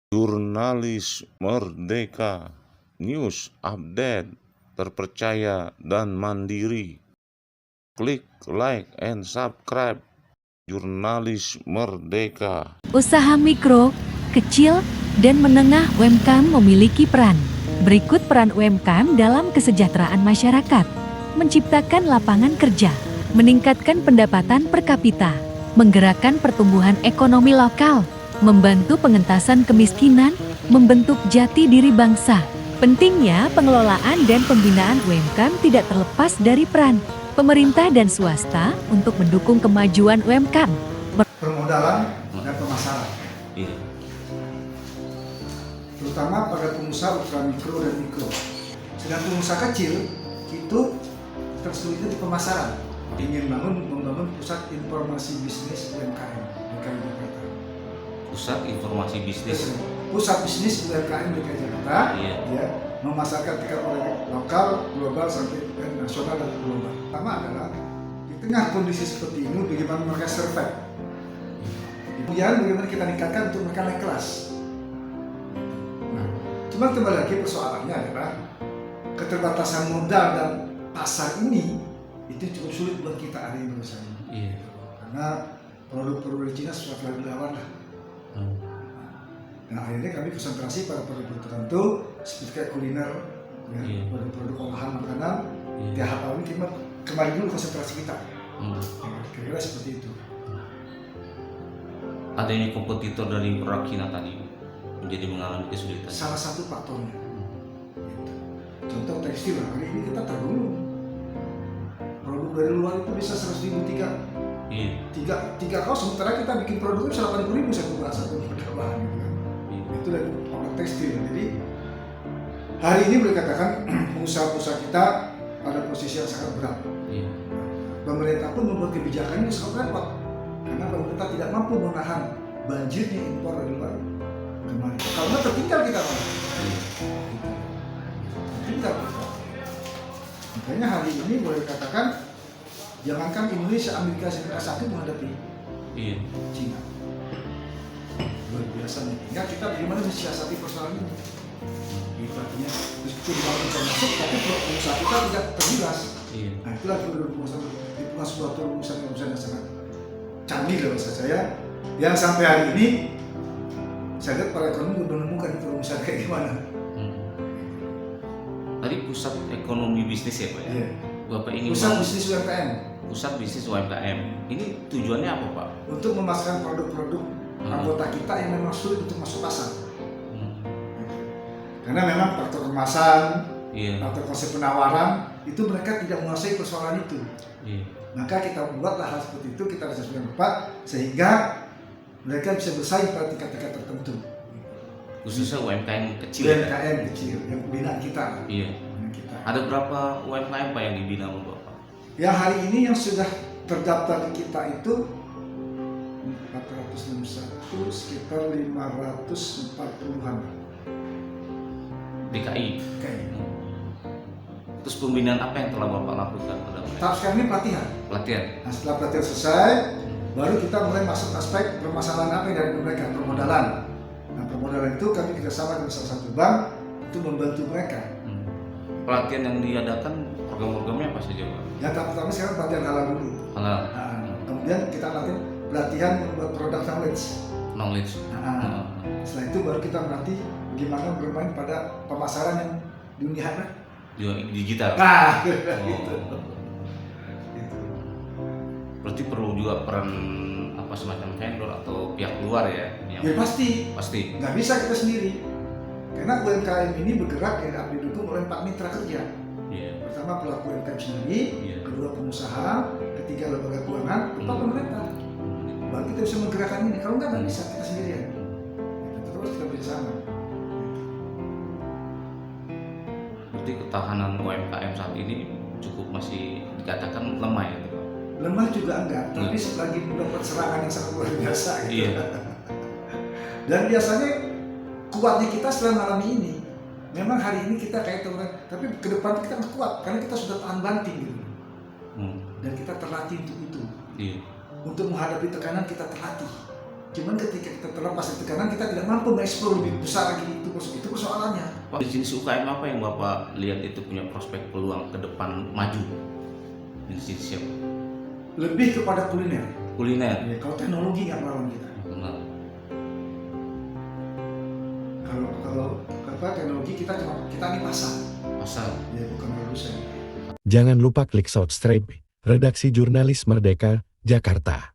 Jurnalis Merdeka, news update, terpercaya dan mandiri. Klik like and subscribe Jurnalis Merdeka. Usaha mikro, kecil, dan menengah UMKM memiliki peran. Berikut peran UMKM dalam kesejahteraan masyarakat: menciptakan lapangan kerja, meningkatkan pendapatan per kapita, menggerakkan pertumbuhan ekonomi lokal, membantu pengentasan kemiskinan, membentuk jati diri bangsa. Pentingnya pengelolaan dan pembinaan UMKM tidak terlepas dari peran pemerintah dan swasta untuk mendukung kemajuan UMKM. Permodalan dan pemasaran, Iya. terutama pada pengusaha ultramikro dan mikro. Sedang pengusaha kecil itu tersulitnya di pemasaran. Ingin membangun pusat informasi bisnis UMKM DKI Jakarta. Pusat informasi bisnis. Pusat bisnis UMKM DKI Jakarta, Iya. ya, memasarkan tingkat lokal, global sampai nasional dan global. Pertama adalah di tengah kondisi seperti ini, bagaimana mereka survive. Kemudian bagaimana kita meningkatkan untuk mereka naik kelas. Nah, cuma kembali lagi persoalannya adalah keterbatasan modal dan pasar ini itu cukup sulit buat kita hari ini menurut saya. Iya. Karena produk-produk dari Cina sudah mulai dilawan lah. Nah, akhirnya kami konsentrasi pada produk-produk tertentu seperti kayak kuliner, ya, Iya. produk-produk olahan makanan. Iya. Di hal ini kemarin dulu konsentrasi kita. Ya, kira-kira seperti itu. Adanya kompetitor dari produk Cina tadi menjadi mengalami kesulitan. Salah satu faktornya. Gitu. Contoh tekstil, hari ini kita tergulung. Produk dari luar itu bisa 100.000 Iya. tiga kaos, sementara kita bikin produk bisa 80.000 satu bahan gitu kan. Iya. Itu dari produk tekstil. Jadi hari ini boleh katakan pengusaha-pengusaha kita pada posisi yang sangat berat. Iya. Pemerintah pun membuat kebijakan ini sangat repot karena pemerintah tidak mampu menahan banjirnya impor dari luar kemarin. Kalau tertinggal kita malah. Iya. Tertinggal kita. Makanya hari ini boleh dikatakan jangankan Indonesia, Amerika Serikat sakit menghadapi Iya. Cina. Luar biasa nih. Tinggal kita bagaimana mensiasati persoalan ini. Gitu artinya meskipun bank bisa masuk, tapi pengusaha kita tidak tergilas. Iya. Nah itulah di sebuah rumusan yang sangat canggih dalam bahasa saya, yang sampai hari ini saya lihat para ekonomi belum menemukan itu rumusan kayak gimana. Tadi pusat ekonomi bisnis ya Pak ya? Iya. Bapak ingin Pusat bangun bisnis UMKM pusat bisnis UMKM. Ini tujuannya apa Pak? untuk memasarkan produk-produk anggota kita yang memang sulit untuk masuk pasar. Karena memang faktor kemasan, Iya. faktor konsep penawaran itu mereka tidak menguasai persoalan itu. Iya. Maka kita buatlah hal seperti itu, kita sesuaikan tepat sehingga mereka bisa bersaing pada tingkat-tingkat tertentu. Khususnya UMKM kecil. Ya? UMKM kecil yang binaan kita. Iya. Binaan kita. Ada berapa UMKM Pak yang dibina sama Bapak? Yang hari ini yang sudah terdaftar di kita itu 461 sekitar 540-an. DKI. Kayak Terus pembinaan apa yang telah Bapak lakukan pada mereka? tahap sekarang ini pelatihan. Pelatihan. Nah, setelah pelatihan selesai, baru kita mulai masuk aspek permasalahan apa yang dari mereka, permodalan. Nah, permodalan itu kami kerjasama dengan salah satu bank untuk membantu mereka. Pelatihan yang diadakan program-programnya apa saja Pak? Yang tahap pertama sekarang pelatihan halal dulu. Halal. Nah, kemudian kita latih pelatihan membuat produk knowledge. Knowledge. Nah, setelah itu baru kita melatih bagaimana bermain pada pemasaran yang dunia Digital. nah, gitu. Gitu. Berarti perlu juga peran apa semacam vendor atau pihak luar ya? Ya pasti, Pasti. nggak bisa kita sendiri. Karena UMKM ini bergerak yang didukung oleh 4 mitra kerja. Iya. Pertama pelaku UMKM sendiri, Iya. kedua pengusaha, ketiga lembaga keuangan, keempat pemerintah. Baru kita bisa menggerakkan ini. Kalau nggak bisa kita sendirian. Kita terus kita bersama. Berarti ketahanan UMKM saat ini cukup masih dikatakan lemah ya Pak? Lemah juga enggak, tapi lagi mendapat serangan yang sangat luar biasa. Gitu. Iya. Dan biasanya kuatnya kita setelah mengalami ini, memang hari ini kita kayak teman, tapi ke depan kita nggak kuat karena kita sudah tahan banting gitu. Dan kita terlatih untuk itu. Iya. Untuk menghadapi tekanan kita terlatih. Cuman ketika kita terlepas dari tekanan, kita tidak mampu mengeksplor lebih besar lagi itu persoalannya. Pak, jenis UKM apa yang Bapak lihat itu punya prospek peluang ke depan maju? Jenis siapa? Lebih kepada kuliner. Kuliner. Ya, kalau teknologi nggak melawan kita. Benar. Kalau teknologi kita ini pasar. Pasar. Ya, bukan produsen. Jangan lupa klik subscribe. Redaksi Jurnalis Merdeka, Jakarta.